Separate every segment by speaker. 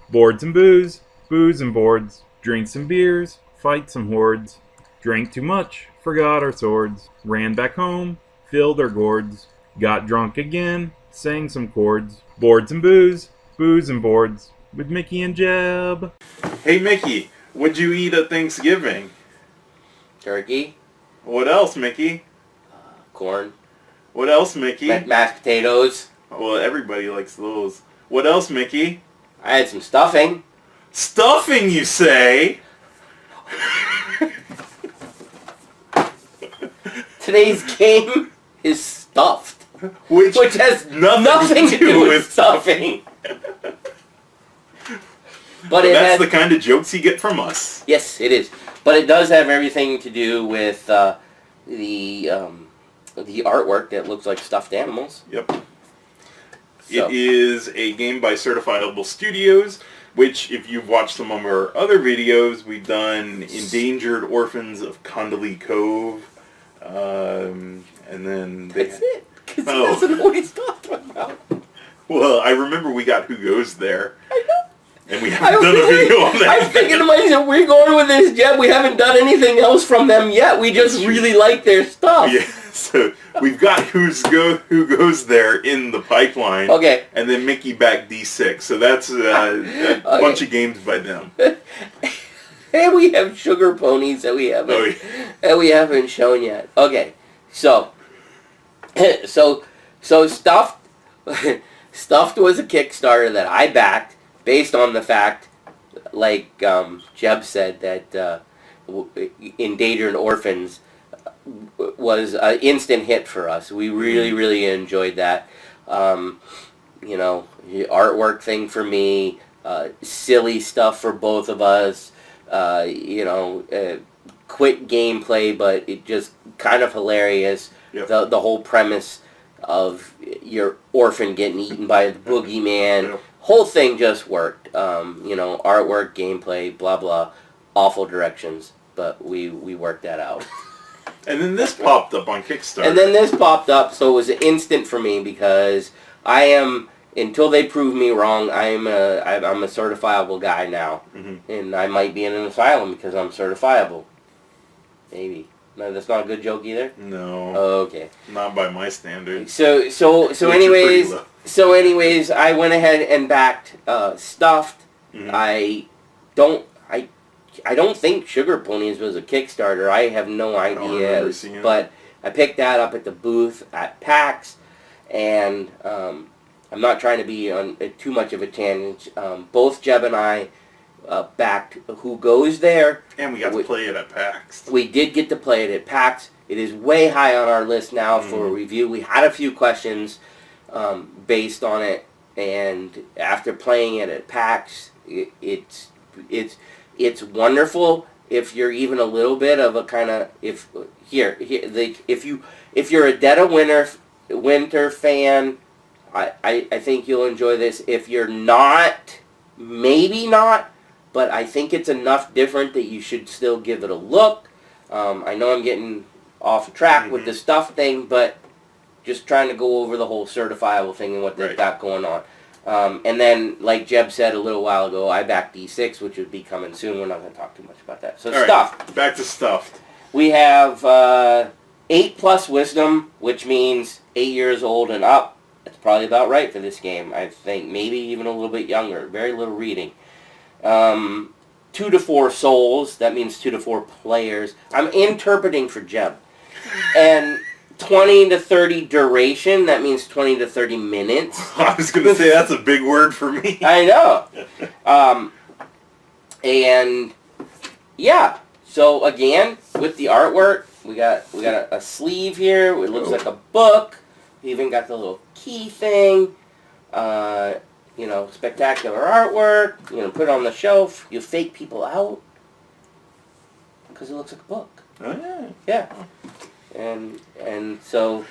Speaker 1: Boards and booze, booze and boards, drinks and beers, fight some hordes. Drank too much, forgot our swords, ran back home, filled our gourds, got drunk again, sang some chords. Boards and booze and boards, with Mickey and Jeb.
Speaker 2: Hey Mickey, what'd you eat at Thanksgiving?
Speaker 3: Turkey.
Speaker 2: What else, Mickey?
Speaker 3: Corn.
Speaker 2: What else, Mickey?
Speaker 3: Mashed potatoes.
Speaker 2: Well, everybody likes those. What else, Mickey?
Speaker 3: I had some stuffing.
Speaker 2: Stuffing, you say?
Speaker 3: Today's game is stuffed.
Speaker 2: Which
Speaker 3: has nothing to do with stuffing. But
Speaker 2: that's the kind of jokes you get from us.
Speaker 3: Yes, it is. But it does have everything to do with the artwork that looks like stuffed animals.
Speaker 2: Yep.
Speaker 3: So.
Speaker 2: It is a game by Certifiable Studios, which, if you've watched some of our other videos, we've done Endangered Orphans of Condolly Cove, and then...
Speaker 3: That's it, because he doesn't know what he's talking about.
Speaker 2: Well, I remember we got Who Goes There.
Speaker 3: I know.
Speaker 2: And we haven't done a video on that.
Speaker 3: I was thinking to myself, we're going with this, Jeb. We haven't done anything else from them yet. We just really like their stuff.
Speaker 2: Yeah, so we've got Who Goes There in the pipeline.
Speaker 3: Okay.
Speaker 2: And then Mickey back D6. So that's a bunch of games by them.
Speaker 3: And we have sugar ponies that we haven't shown yet. Okay, so Stuffed Stuffed was a Kickstarter that I backed based on the fact, like Jeb said, that Endangered Orphans was an instant hit for us. We really enjoyed that. You know, artwork thing for me, silly stuff for both of us. You know, quick gameplay, but it just kind of hilarious. Yep. The whole premise of your orphan getting eaten by the boogeyman. Yep. Whole thing just worked. You know, artwork, gameplay, blah blah, awful directions, but we worked that out.
Speaker 2: And then this popped up on Kickstarter.
Speaker 3: And then this popped up, so it was an instant for me because I am, until they prove me wrong, I'm a certifiable guy now, and I might be in an asylum because I'm certifiable. Maybe. No, that's not a good joke either.
Speaker 2: No.
Speaker 3: Oh, okay.
Speaker 2: Not by my standards.
Speaker 3: So anyways, I went ahead and backed Stuffed. I don't think Sugar Ponies was a Kickstarter. I have no idea. But I picked that up at the booth at PAX, and I'm not trying to be on too much of a tangent. Both Jeb and I backed Who Goes There.
Speaker 2: And we got to play it at PAX.
Speaker 3: We did get to play it at PAX. It is way high on our list now for a review. We had a few questions based on it, and after playing it at PAX, it's wonderful if you're even a little bit of a kind of if you're a Dead of Winter fan, I think you'll enjoy this. If you're not, maybe not, but I think it's enough different that you should still give it a look. I know I'm getting off track with the stuff thing, but just trying to go over the whole certifiable thing and what they've got going on. And then, like Jeb said a little while ago, I backed D6, which would be coming soon. We're not going to talk too much about that. So, Stuffed.
Speaker 2: Right, back to Stuffed.
Speaker 3: We have 8+ wisdom, which means 8 years old and up. That's probably about right for this game. I think maybe even a little bit younger. Very little reading. 2 to 4 souls. That means 2 to 4 players. I'm interpreting for Jeb. And 20 to 30 duration. That means 20 to 30 minutes.
Speaker 2: I was going to say that's a big word for me.
Speaker 3: I know. And yeah. So again, with the artwork, we got a sleeve here. It looks like a book. We even got the little key thing. You know, spectacular artwork. You know, put it on the shelf. You fake people out because it looks like a book.
Speaker 2: Oh yeah.
Speaker 3: Yeah. And so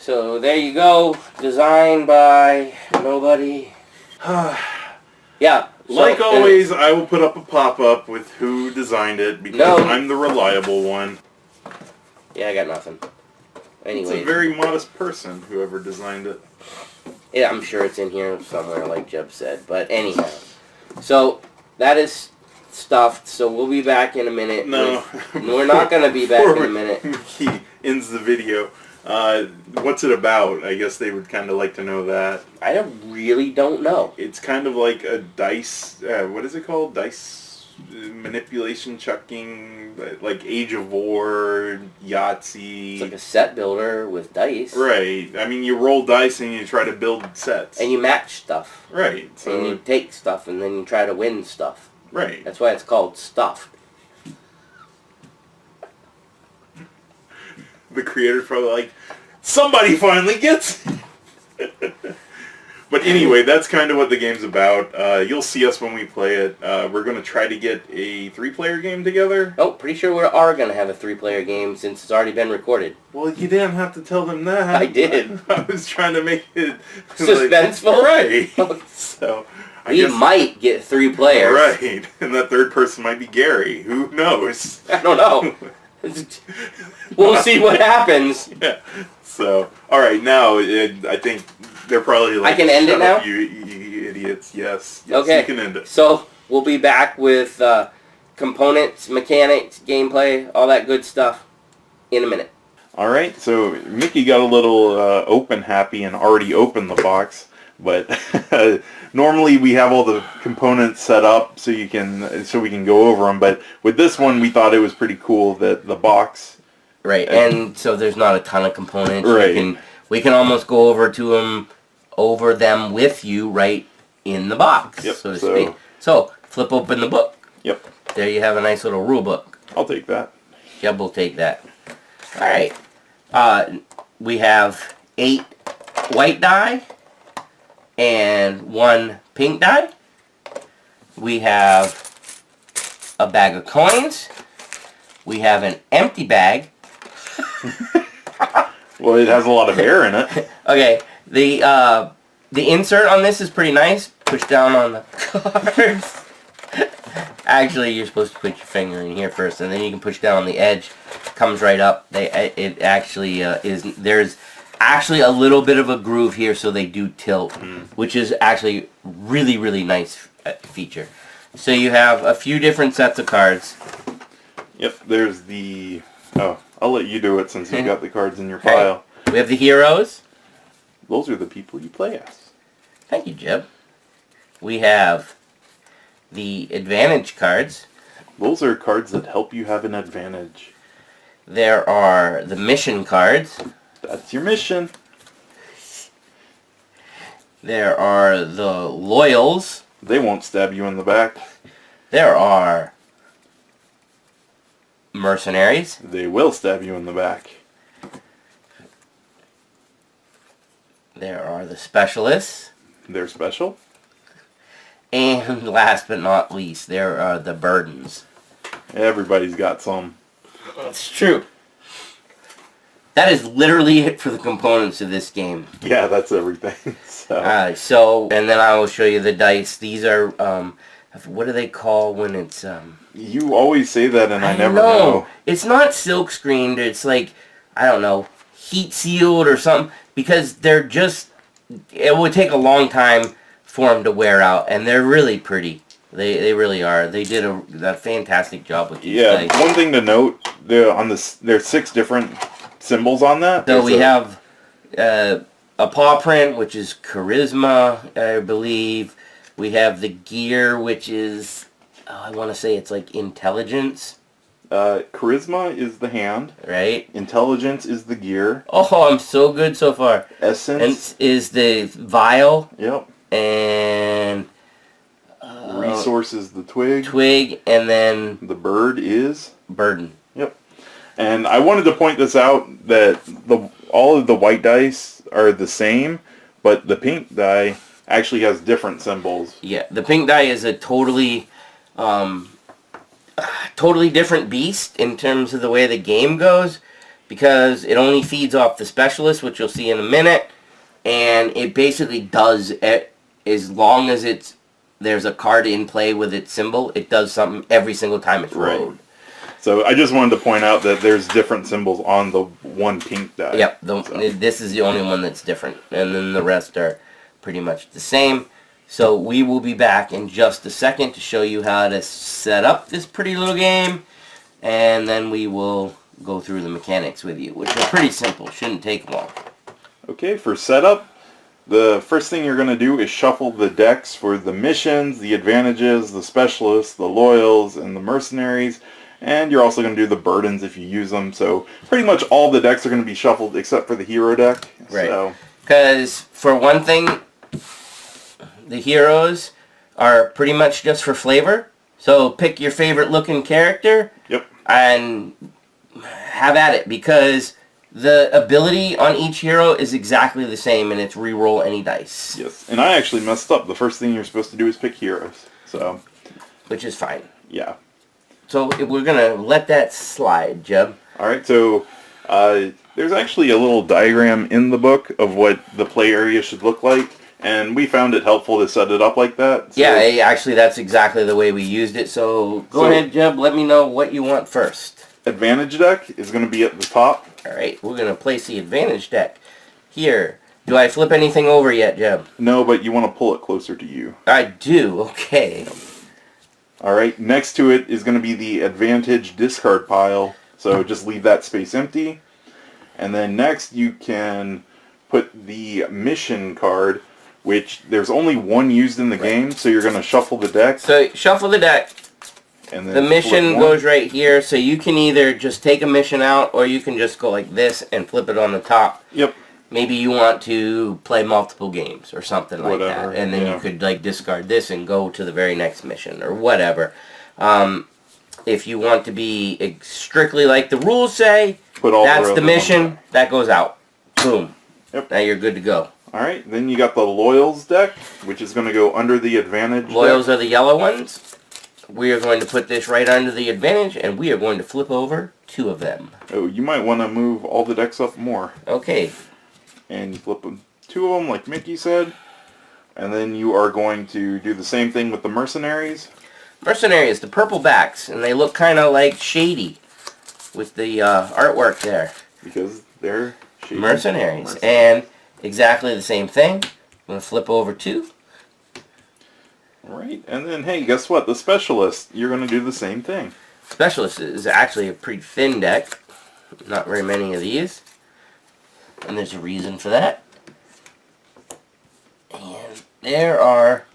Speaker 3: there you go. Designed by nobody. Yeah.
Speaker 2: Like always, I will put up a pop-up with who designed it because I'm the reliable one.
Speaker 3: Yeah, I got nothing. Anyway.
Speaker 2: It's a very modest person, whoever designed it.
Speaker 3: Yeah, I'm sure it's in here somewhere, like Jeb said. But anyhow. So that is stuffed. So we'll be back in a minute.
Speaker 2: No.
Speaker 3: We're not going to be back in a minute.
Speaker 2: He ends the video. What's it about? I guess they would kind of like to know that.
Speaker 3: I really don't know.
Speaker 2: It's kind of like a dice, what is it called? Dice manipulation chucking, like Age of War, Yahtzee.
Speaker 3: It's like a set builder with dice.
Speaker 2: Right. I mean, you roll dice and you try to build sets.
Speaker 3: And you match stuff.
Speaker 2: Right.
Speaker 3: So and you take stuff and then you try to win stuff.
Speaker 2: Right.
Speaker 3: That's why it's called stuffed.
Speaker 2: The creator's probably like, somebody finally gets it. But anyway, that's kind of what the game's about. You'll see us when we play it. We're going to try to get a 3-player game together.
Speaker 3: Oh, pretty sure we are going to have a 3-player game since it's already been recorded.
Speaker 2: Well, you didn't have to tell them that.
Speaker 3: I did.
Speaker 2: I was trying to make it
Speaker 3: suspenseful.
Speaker 2: Like, right. So I
Speaker 3: we
Speaker 2: guess,
Speaker 3: might get 3 players.
Speaker 2: Right. And that third person might be Gary. Who knows?
Speaker 3: I don't know. We'll see what happens.
Speaker 2: Yeah. So, all right, now I think they're probably like,
Speaker 3: I can end it now?
Speaker 2: You idiots. Yes.
Speaker 3: Okay.
Speaker 2: You can end it.
Speaker 3: So, we'll be back with components, mechanics, gameplay, all that good stuff in a minute.
Speaker 2: All right, so Mickey got a little open happy and already opened the box, but normally we have all the components set up so we can go over them. But with this one, we thought it was pretty cool that the box.
Speaker 3: Right, and so there's not a ton of components.
Speaker 2: Right.
Speaker 3: We can almost go over them with you right in the box,
Speaker 2: Yep,
Speaker 3: so to speak. So flip open the book.
Speaker 2: Yep.
Speaker 3: There you have a nice little rule book.
Speaker 2: I'll take that.
Speaker 3: Jeb will take that. All right. We have 8 white die and 1 pink die. We have a bag of coins. We have an empty bag.
Speaker 2: Well, it has a lot of air in it.
Speaker 3: Okay. The insert on this is pretty nice. Push down on the cards. Actually, you're supposed to put your finger in here first, and then you can push down on the edge. Comes right up. It actually is. There's actually a little bit of a groove here, so they do tilt, which is actually really, really nice feature. So you have a few different sets of cards.
Speaker 2: Yep. There's the. Oh, I'll let you do it since you've got the cards in your pile.
Speaker 3: We have the heroes.
Speaker 2: Those are the people you play as.
Speaker 3: Thank you, Jeb. We have the advantage cards.
Speaker 2: Those are cards that help you have an advantage.
Speaker 3: There are the mission cards.
Speaker 2: That's your mission.
Speaker 3: There are the loyals.
Speaker 2: They won't stab you in the back.
Speaker 3: There are mercenaries.
Speaker 2: They will stab you in the back.
Speaker 3: There are the specialists.
Speaker 2: They're special.
Speaker 3: And last but not least, there are the burdens.
Speaker 2: Everybody's got some.
Speaker 3: That's true. That is literally it for the components of this game.
Speaker 2: Yeah, that's everything.
Speaker 3: And then I will show you the dice. These are, what do they call when it's...
Speaker 2: You always say that and I never
Speaker 3: know.
Speaker 2: know.
Speaker 3: It's not silk screened. It's like, I don't know, heat sealed or something. Because they're just... It would take a long time for them to wear out. And they're really pretty. They really are. They did a fantastic job with these dice.
Speaker 2: One thing to note, there's 6 different symbols on that.
Speaker 3: So we have a paw print, which is charisma, I believe. We have the gear, which is, I want to say it's like intelligence.
Speaker 2: Charisma is the hand.
Speaker 3: Right.
Speaker 2: Intelligence is the gear.
Speaker 3: Oh, I'm so good so far.
Speaker 2: Essence
Speaker 3: is the vial.
Speaker 2: Yep.
Speaker 3: And...
Speaker 2: resource is the twig.
Speaker 3: Twig, and then...
Speaker 2: The bird is...
Speaker 3: burden.
Speaker 2: Yep. And I wanted to point this out that all of the white dice are the same, but the pink die actually has different symbols.
Speaker 3: Yeah, the pink die is a totally different beast in terms of the way the game goes, because it only feeds off the specialist, which you'll see in a minute, and it basically does it as long as there's a card in play with its symbol. It does something every single time it's rolled.
Speaker 2: Right. So I just wanted to point out that there's different symbols on the one pink die.
Speaker 3: Yep, this is the only one that's different, and then the rest are pretty much the same. So we will be back in just a second to show you how to set up this pretty little game, and then we will go through the mechanics with you, which are pretty simple. Shouldn't take long.
Speaker 2: Okay, for setup, the first thing you're going to do is shuffle the decks for the missions, the advantages, the specialists, the loyals, and the mercenaries. And you're also going to do the burdens if you use them. So pretty much all the decks are going to be shuffled except for the hero deck.
Speaker 3: Right. Because for one thing, the heroes are pretty much just for flavor. So pick your favorite looking character.
Speaker 2: Yep.
Speaker 3: And have at it, because the ability on each hero is exactly the same, and it's re-roll any dice.
Speaker 2: Yes. And I actually messed up. The first thing you're supposed to do is pick heroes. So.
Speaker 3: Which is fine.
Speaker 2: Yeah.
Speaker 3: So we're going to let that slide, Jeb.
Speaker 2: Alright, so there's actually a little diagram in the book of what the play area should look like, and we found it helpful to set it up like that. So,
Speaker 3: yeah, actually that's exactly the way we used it, so go ahead, Jeb, let me know what you want first.
Speaker 2: Advantage deck is going to be at the top.
Speaker 3: Alright, we're going to place the advantage deck here. Do I flip anything over yet, Jeb?
Speaker 2: No, but you want to pull it closer to you.
Speaker 3: I do, okay.
Speaker 2: Alright, next to it is going to be the advantage discard pile, so just leave that space empty. And then next you can put the mission card, which there's only one used in the game, so you're going to shuffle the deck.
Speaker 3: So shuffle the deck.
Speaker 2: And then
Speaker 3: the mission
Speaker 2: flip one.
Speaker 3: goes right here, so you can either just take a mission out, or you can just go like this and flip it on the top.
Speaker 2: Yep.
Speaker 3: Maybe you want to play multiple games or something like
Speaker 2: Whatever,
Speaker 3: that, and then you could like discard this and go to the very next mission or whatever. If you want to be strictly like the rules say, that's the mission, that goes out. Boom.
Speaker 2: Yep.
Speaker 3: Now you're good to go.
Speaker 2: Alright, then you got the Loyals deck, which is going to go under the advantage
Speaker 3: Loyals
Speaker 2: deck.
Speaker 3: are the yellow ones. We are going to put this right under the advantage, and we are going to flip over 2 of them.
Speaker 2: Oh, you might want to move all the decks up more.
Speaker 3: Okay.
Speaker 2: And you flip them 2 of them, like Mickey said. And then you are going to do the same thing with the Mercenaries.
Speaker 3: Mercenaries, the purple backs, and they look kind of like shady with the artwork there.
Speaker 2: Because they're shady.
Speaker 3: Mercenaries. And exactly the same thing. I'm going to flip over 2.
Speaker 2: Alright, and then, hey, guess what? The Specialist, you're going to do the same thing.
Speaker 3: Specialist is actually a pretty thin deck. Not very many of these. And there's a reason for that. And there are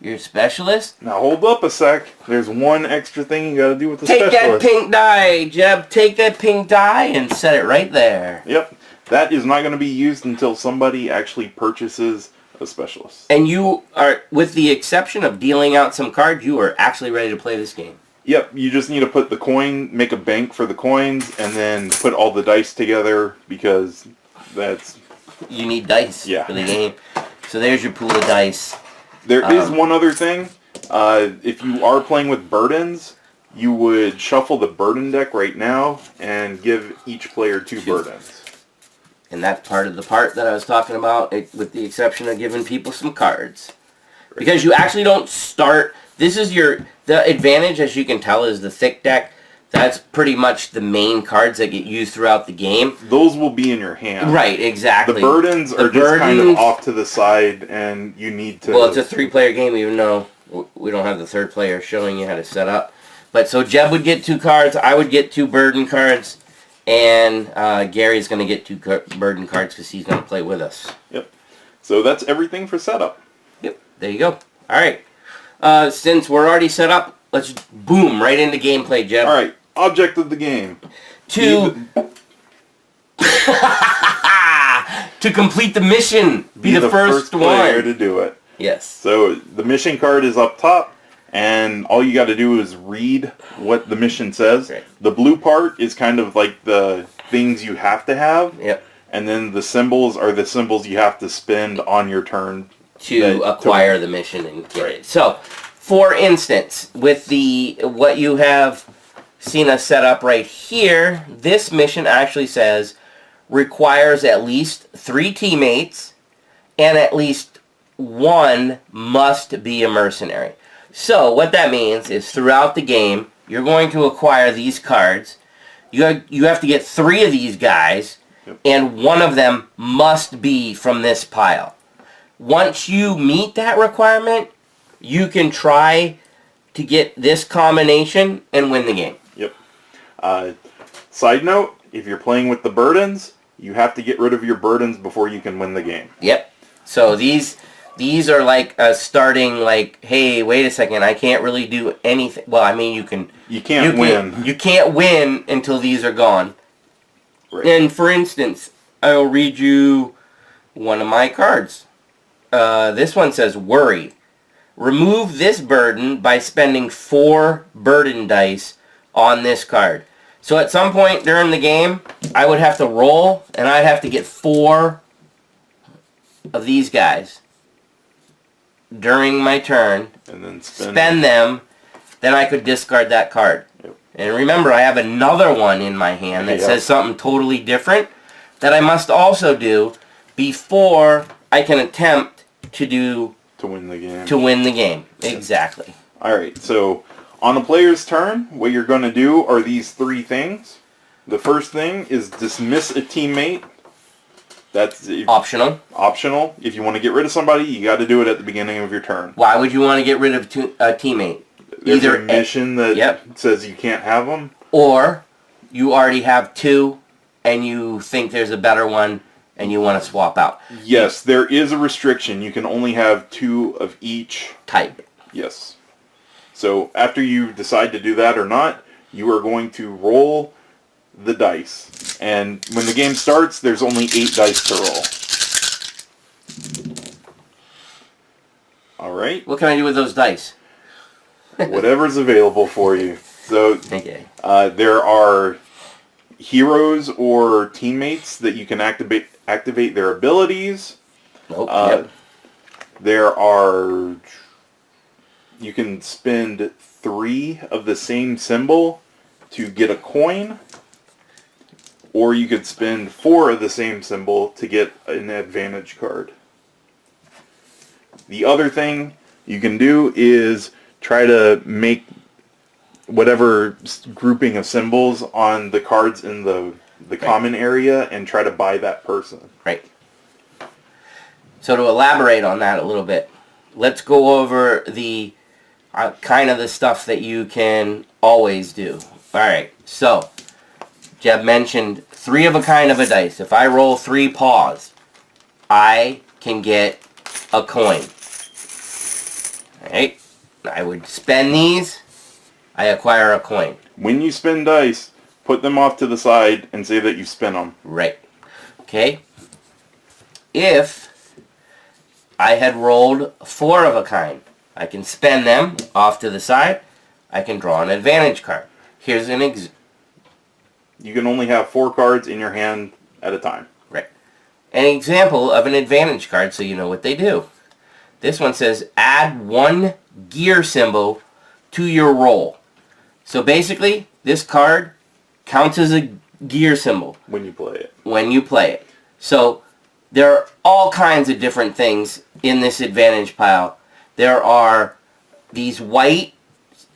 Speaker 3: your Specialists.
Speaker 2: Now hold up a sec. There's one extra thing you got to do with the
Speaker 3: Take
Speaker 2: Specialist.
Speaker 3: that pink die, Jeb. Take that pink die and set it right there.
Speaker 2: Yep. That is not going to be used until somebody actually purchases a Specialist.
Speaker 3: And you are, with the exception of dealing out some cards, you are actually ready to play this game.
Speaker 2: Yep, you just need to put the coin, make a bank for the coins, and then put all the dice together, because that's...
Speaker 3: You need dice for the game. So there's your pool of dice.
Speaker 2: There is one other thing. If you are playing with burdens, you would shuffle the burden deck right now and give each player 2 burdens.
Speaker 3: And that's part of the part that I was talking about, with the exception of giving people some cards. Because you actually don't start... This is the advantage, as you can tell, is the thick deck. That's pretty much the main cards that get used throughout the game.
Speaker 2: Those will be in your hand.
Speaker 3: Right, exactly.
Speaker 2: The burdens are just kind of off to the side, and you need to...
Speaker 3: Well, it's a 3-player game, even though we don't have the 3rd player showing you how to set up. But so Jeb would get 2 cards, I would get 2 burden cards, and Gary's going to get 2 burden cards because he's going to play with us.
Speaker 2: Yep. So that's everything for setup.
Speaker 3: Yep, there you go. All right. Since we're already set up, let's boom right into gameplay, Jeb.
Speaker 2: All right. Object of the game.
Speaker 3: To complete the mission. Be the first
Speaker 2: player
Speaker 3: one
Speaker 2: to do it.
Speaker 3: Yes.
Speaker 2: So the mission card is up top, and all you got to do is read what the mission says.
Speaker 3: Right.
Speaker 2: The blue part is kind of like the things you have to have.
Speaker 3: Yep.
Speaker 2: And then the symbols are the symbols you have to spend on your turn
Speaker 3: to acquire the mission and get it. So, for instance, with what you have seen us set up right here, this mission actually says requires at least 3 teammates and at least 1 must be a mercenary. So, what that means is throughout the game, you're going to acquire these cards. You have to get 3 of these guys, and 1 of them must be from this pile. once you meet that requirement, you can try to get this combination and win the game.
Speaker 2: Yep. Side note, if you're playing with the burdens, you have to get rid of your burdens before you can win the game.
Speaker 3: Yep. So these are like starting like, hey, wait a second, I can't really do anything. Well, I mean, you can't
Speaker 2: win.
Speaker 3: You can't win until these are gone.
Speaker 2: Right.
Speaker 3: And for instance, I'll read you one of my cards. This one says worry. Remove this burden by spending 4 burden dice on this card. So at some point during the game, I would have to roll, and I'd have to get 4 of these guys during my turn,
Speaker 2: And then
Speaker 3: spend them, then I could discard that card.
Speaker 2: Yep.
Speaker 3: And remember, I have another one in my hand that says something totally different that I must also do before I can attempt to
Speaker 2: win the game.
Speaker 3: To win the game. Exactly.
Speaker 2: Alright, so on a player's turn, what you're going to do are these 3 things. The first thing is dismiss a teammate. That's
Speaker 3: optional.
Speaker 2: Optional. If you want to get rid of somebody, you got to do it at the beginning of your turn.
Speaker 3: Why would you want to get rid of a teammate?
Speaker 2: There's a mission that says you can't have them.
Speaker 3: Or you already have 2 and you think there's a better one and you want to swap out.
Speaker 2: Yes, there is a restriction. You can only have 2 of each
Speaker 3: type.
Speaker 2: Yes. So after you decide to do that or not, you are going to roll the dice. And when the game starts, there's only 8 dice to roll. Alright.
Speaker 3: What can I do with those dice?
Speaker 2: Whatever's available for you. So
Speaker 3: okay.
Speaker 2: There are heroes or teammates that you can activate their abilities.
Speaker 3: Yep.
Speaker 2: There are... You can spend 3 of the same symbol to get a coin. Or you could spend 4 of the same symbol to get an advantage card. The other thing you can do is try to make whatever grouping of symbols on the cards in the common area and try to buy that person.
Speaker 3: Right. So to elaborate on that a little bit, let's go over the kind of the stuff that you can always do. Alright, so Jeb mentioned 3 of a kind of a dice. If I roll 3 paws, I can get a coin. Alright, I would spend these, I acquire a coin.
Speaker 2: When you spin dice, put them off to the side and say that you spin them.
Speaker 3: Right. Okay. If I had rolled 4 of a kind, I can spend them off to the side. I can draw an advantage card. Here's an
Speaker 2: You can only have 4 cards in your hand at a time.
Speaker 3: Right. An example of an advantage card so you know what they do. This one says add 1 gear symbol to your roll. So basically, this card counts as a gear symbol.
Speaker 2: When you play it.
Speaker 3: When you play it. So there are all kinds of different things in this advantage pile. There are these white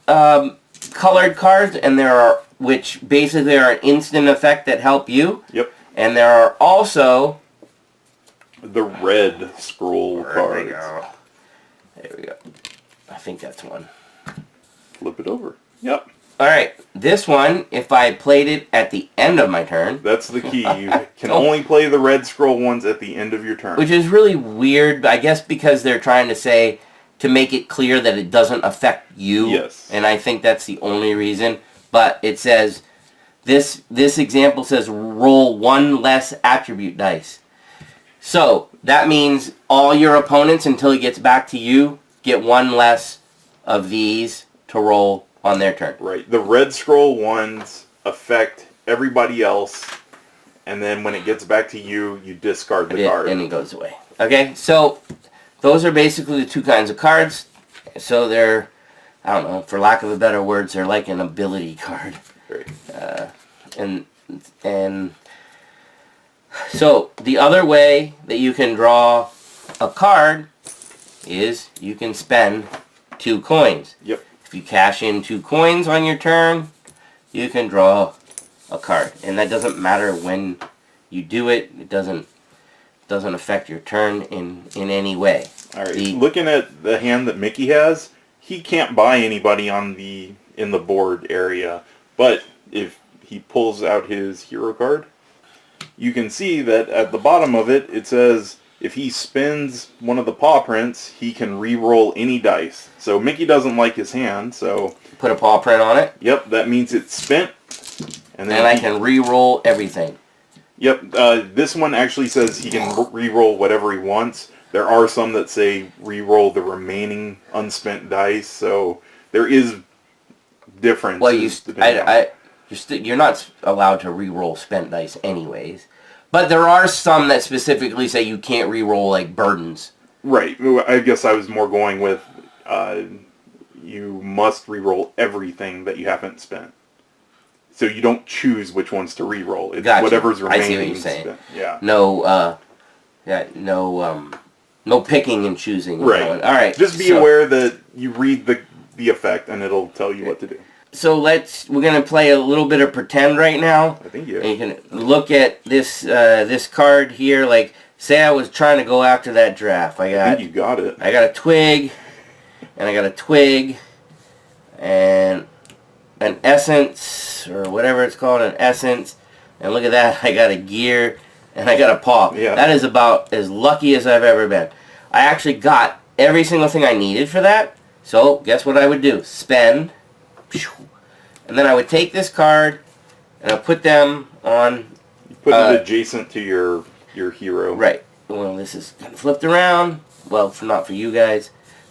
Speaker 3: colored cards, and there are, which basically are an instant effect that help you.
Speaker 2: Yep.
Speaker 3: And there are also
Speaker 2: the red scroll cards.
Speaker 3: There we go. I think that's one.
Speaker 2: Flip it over. Yep.
Speaker 3: Alright, this one, if I played it at the end of my turn...
Speaker 2: That's the key. You can only play the red scroll ones at the end of your turn.
Speaker 3: Which is really weird, I guess because they're trying to say, to make it clear that it doesn't affect you.
Speaker 2: Yes.
Speaker 3: And I think that's the only reason. But it says, this example says, roll 1 less attribute dice. So, that means all your opponents, until it gets back to you, get 1 less of these to roll on their turn.
Speaker 2: Right. The red scroll ones affect everybody else, and then when it gets back to you, you discard the card.
Speaker 3: And it goes away. Okay, so those are basically the 2 kinds of cards. So they're, I don't know, for lack of a better words, they're like an ability card.
Speaker 2: Right.
Speaker 3: And so the other way that you can draw a card is you can spend 2 coins.
Speaker 2: Yep.
Speaker 3: If you cash in 2 coins on your turn, you can draw a card. And that doesn't matter when you do it. It doesn't doesn't affect your turn in any way.
Speaker 2: All right. Looking at the hand that Mickey has, he can't buy anybody in the board area. But if he pulls out his hero card, you can see that at the bottom of it, it says if he spins one of the paw prints, he can re-roll any dice. So Mickey doesn't like his hand, so...
Speaker 3: Put a paw print on it?
Speaker 2: Yep, that means it's spent.
Speaker 3: And I can re-roll everything.
Speaker 2: Yep, this one actually says he can re-roll whatever he wants. There are some that say re-roll the remaining unspent dice, so there is difference.
Speaker 3: Well, you're not allowed to re-roll spent dice anyways. But there are some that specifically say you can't re-roll, like, burdens.
Speaker 2: Right. I guess I was more going with you must re-roll everything that you haven't spent. So you don't choose which ones to re-roll. It's
Speaker 3: gotcha.
Speaker 2: Whatever's remaining.
Speaker 3: I see what you're saying.
Speaker 2: Spent. Yeah.
Speaker 3: No picking and choosing.
Speaker 2: Right.
Speaker 3: All right.
Speaker 2: Just be aware that you read the effect and it'll tell you what to do.
Speaker 3: So we're gonna play a little bit of pretend right now.
Speaker 2: I think, yeah.
Speaker 3: And you can look at this card here. Like, say I was trying to go after that giraffe.
Speaker 2: I think you got it.
Speaker 3: I got a twig, and I got a twig, and an essence, or whatever it's called, an essence. And look at that, I got a gear, and I got a paw.
Speaker 2: Yeah.
Speaker 3: That is about as lucky as I've ever been. I actually got every single thing I needed for that. So, guess what I would do? Spend. And then I would take this card, and I'll put them on...
Speaker 2: You put it adjacent to your hero.
Speaker 3: Right. Well, this is kind of flipped around. Well, not for you guys.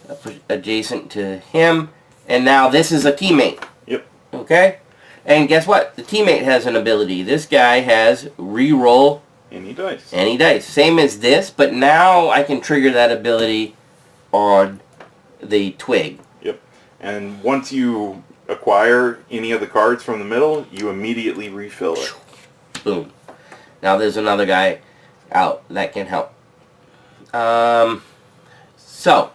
Speaker 3: I put adjacent to him. And now this is a teammate.
Speaker 2: Yep.
Speaker 3: Okay? And guess what? The teammate has an ability. This guy has re-roll
Speaker 2: any dice.
Speaker 3: Any dice. Same as this, but now I can trigger that ability on the twig.
Speaker 2: Yep. And once you acquire any of the cards from the middle, you immediately refill it.
Speaker 3: Boom. Now there's another guy out that can help. So,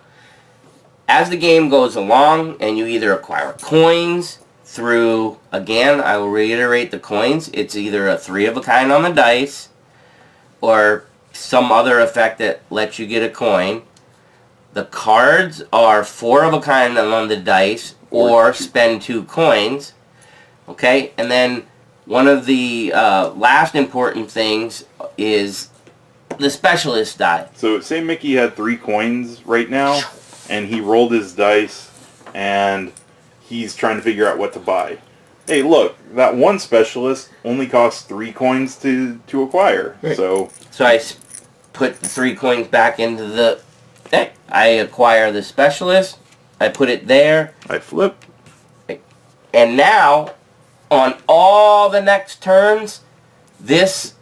Speaker 3: as the game goes along, and you either acquire coins through, again, I will reiterate the coins, it's either a 3 of a kind on the dice, or some other effect that lets you get a coin. The cards are 4 of a kind on the dice, or spend 2 coins. Okay, and then one of the last important things is the specialist die.
Speaker 2: So say Mickey had 3 coins right now, and he rolled his dice, and he's trying to figure out what to buy. Hey, look, that one specialist only costs 3 coins to acquire.
Speaker 3: Right.
Speaker 2: So
Speaker 3: I put the 3 coins back into the deck. I acquire the specialist. I put it there.
Speaker 2: I flip.
Speaker 3: And now, on all the next turns, this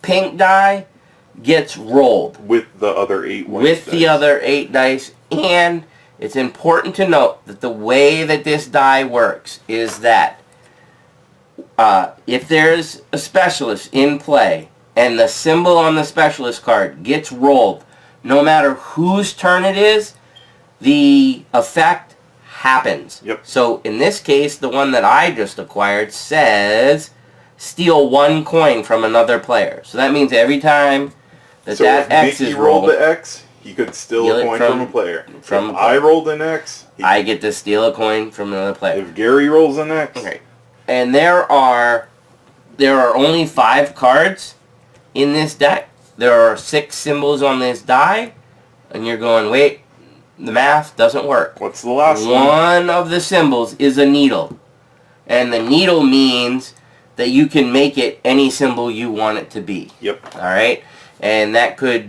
Speaker 3: pink die gets rolled.
Speaker 2: With the other 8 white
Speaker 3: With
Speaker 2: dice.
Speaker 3: the other 8 dice. And it's important to note that the way that this die works is that if there's a specialist in play and the symbol on the specialist card gets rolled, no matter whose turn it is, the effect happens.
Speaker 2: Yep.
Speaker 3: So in this case, the one that I just acquired says steal 1 coin from another player. So that means every time that
Speaker 2: if
Speaker 3: X
Speaker 2: Mickey
Speaker 3: is
Speaker 2: rolled
Speaker 3: rolled,
Speaker 2: the X, he could steal a coin from a player. If I rolled an X,
Speaker 3: I get to steal a coin from another player.
Speaker 2: If Gary rolls an X,
Speaker 3: okay. And there are only 5 cards in this deck. There are 6 symbols on this die, and you're going, wait, the math doesn't work.
Speaker 2: What's the last one?
Speaker 3: One of the symbols is a needle, and the needle means that you can make it any symbol you want it to be.
Speaker 2: Yep.
Speaker 3: All right, and that could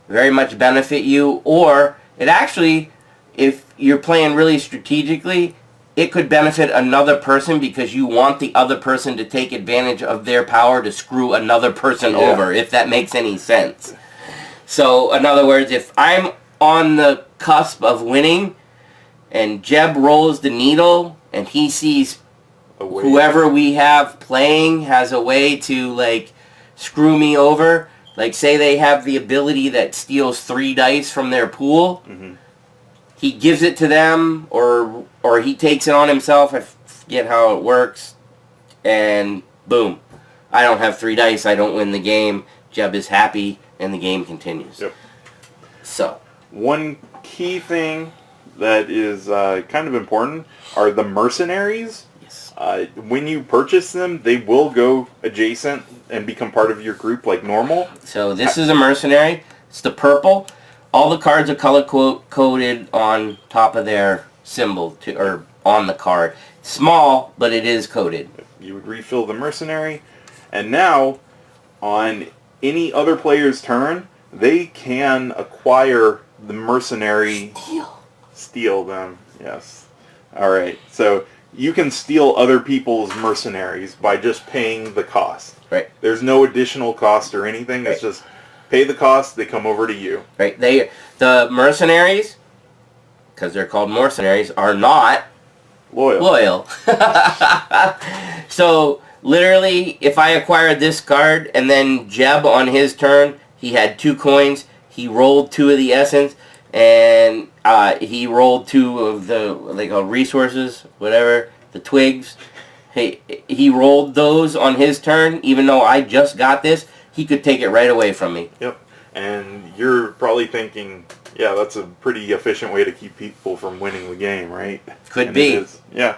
Speaker 3: very much benefit you, or it actually, if you're playing really strategically, it could benefit another person because you want the other person to take advantage of their power to screw another person over, if that makes any sense. So, in other words, if I'm on the cusp of winning and Jeb rolls the needle and he sees whoever we have playing has a way to, like, screw me over, like, say they have the ability that steals 3 dice from their pool, he gives it to them, or he takes it on himself, I forget how it works, and boom. I don't have 3 dice, I don't win the game, Jeb is happy, and the game continues.
Speaker 2: Yep.
Speaker 3: So,
Speaker 2: One key thing that is kind of important are the mercenaries.
Speaker 3: yes.
Speaker 2: When you purchase them, they will go adjacent and become part of your group like normal.
Speaker 3: So this is a mercenary. It's the purple. All the cards are color coded on top of their symbol or on the card. Small, but it is coded.
Speaker 2: You would refill the mercenary, and now on any other player's turn, they can acquire the mercenary. Steal them. Yes. All right. So you can steal other people's mercenaries by just paying the cost.
Speaker 3: Right.
Speaker 2: There's no additional cost or anything. It's just pay the cost. They come over to you.
Speaker 3: Right. The mercenaries, because they're called mercenaries, are not loyal. So literally, if I acquired this card and then Jeb on his turn, he had 2 coins. He rolled 2 of the essence, and he rolled 2 of the resources, whatever, the twigs. He rolled those on his turn, even though I just got this. He could take it right away from me.
Speaker 2: Yep. And you're probably thinking, yeah, that's a pretty efficient way to keep people from winning the game, right?
Speaker 3: Could
Speaker 2: And
Speaker 3: be.
Speaker 2: It is. Yeah.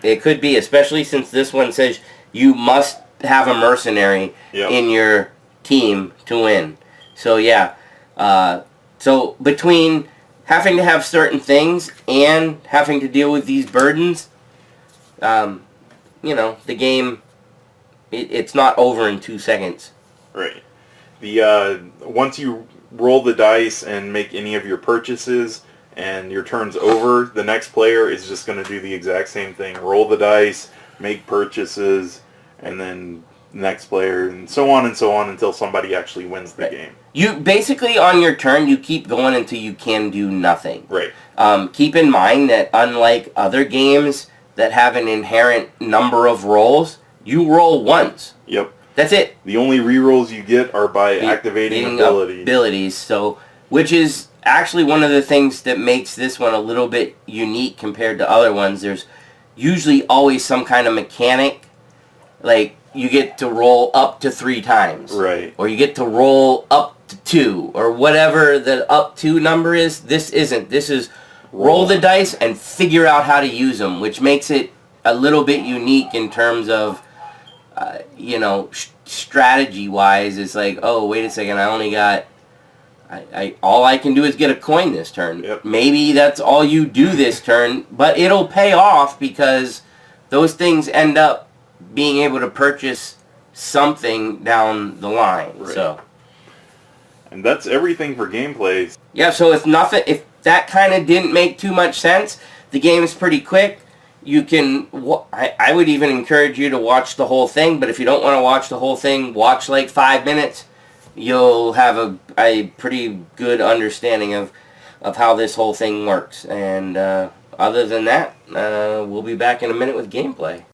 Speaker 3: It could be, especially since this one says you must have a mercenary in your team to win. So yeah. So between having to have certain things and having to deal with these burdens, the game, it's not over in 2 seconds.
Speaker 2: Right. The once you roll the dice and make any of your purchases and your turn's over, the next player is just going to do the exact same thing. Roll the dice, make purchases, and then next player, and so on until somebody actually wins the game.
Speaker 3: You basically, on your turn, you keep going until you can do nothing.
Speaker 2: Right.
Speaker 3: Keep in mind that unlike other games that have an inherent number of rolls, you roll once.
Speaker 2: Yep.
Speaker 3: That's it.
Speaker 2: The only rerolls you get are by activating abilities.
Speaker 3: So, which is actually one of the things that makes this one a little bit unique compared to other ones. There's usually always some kind of mechanic, like you get to roll up to 3 times.
Speaker 2: Right.
Speaker 3: Or you get to roll up to 2, or whatever the up to number is. This isn't. This is roll the dice and figure out how to use them, which makes it a little bit unique in terms of, strategy-wise. It's like, oh, wait a second, I only got, all I can do is get a coin this turn.
Speaker 2: Yep.
Speaker 3: Maybe that's all you do this turn, but it'll pay off because those things end up being able to purchase something down the line.
Speaker 2: Right.
Speaker 3: So,
Speaker 2: and that's everything for gameplay.
Speaker 3: yeah, so if that kind of didn't make too much sense, the game is pretty quick. You can, I would even encourage you to watch the whole thing, but if you don't want to watch the whole thing, watch like 5 minutes. You'll have a pretty good understanding of how this whole thing works. And other than that, we'll be back in a minute with gameplay.